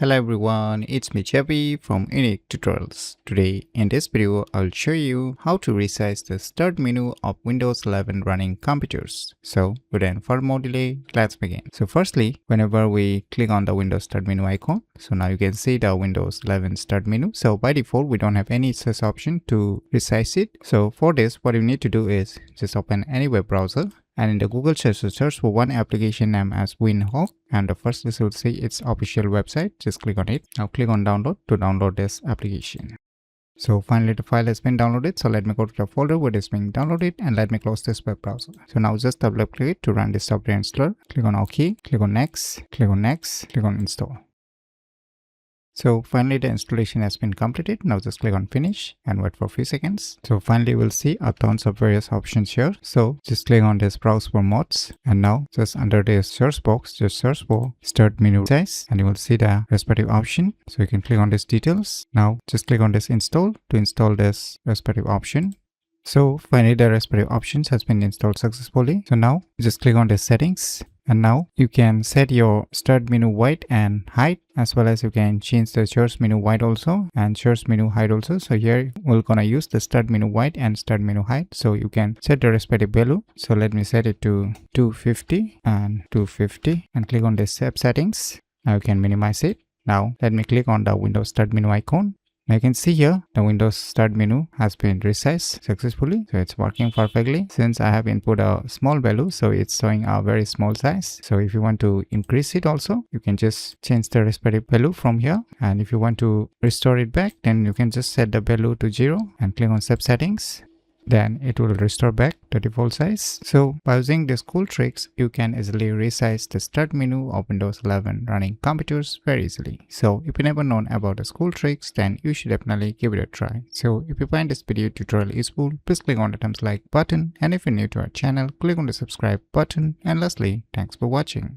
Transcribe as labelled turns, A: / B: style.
A: Hello everyone, it's me Chevy from UniqueTutorials. Today in this video, I'll show you how to resize the start menu of Windows 11 running computers. So without further more delay, let's begin. So firstly, whenever we click on the Windows start menu icon, so now you can see the Windows 11 start menu. So by default, we don't have any such option to resize it. So for this, what you need to do is just open any web browser. And in the Google search for one application name as WinHawk, and the first list will see its official website. Just click on it. Now click on download to download this application. So finally the file has been downloaded. So let me go to the folder where it is being downloaded and let me close this web browser. So now just double click it to run this software installer. Click on OK, click on next, click on next, click on install. So finally the installation has been completed. Now just click on finish and wait for a few seconds. So finally we'll see a tons of various options here. So just click on this browse for mods, and now just under this search box just search for start menu size and you will see the respective option. So you can click on this details. Now just click on this install to install this respective option. So finally the respective options has been installed successfully. So now just click on the settings. And now you can set your start menu width and height, as well as you can change the source menu width also and source menu height also. So here we're gonna use the start menu width and start menu height. So you can set the respective value. So let me set it to 250 and 250 and click on the save settings. Now you can minimize it. Now let me click on the Windows start menu icon. Now you can see here the Windows start menu has been resized successfully. So it's working perfectly. Since I have input a small value, so it's showing a very small size. So if you want to increase it also, you can just change the respective value from here. And if you want to restore it back, then you can just set the value to 0 and click on save settings. Then it will restore back the default size. So by using these cool tricks, you can easily resize the start menu of Windows 11 running computers very easily. So if you never known about the cool tricks, then you should definitely give it a try. So if you find this video tutorial useful, please click on the thumbs like button. And if you're new to our channel, click on the subscribe button. And lastly, thanks for watching.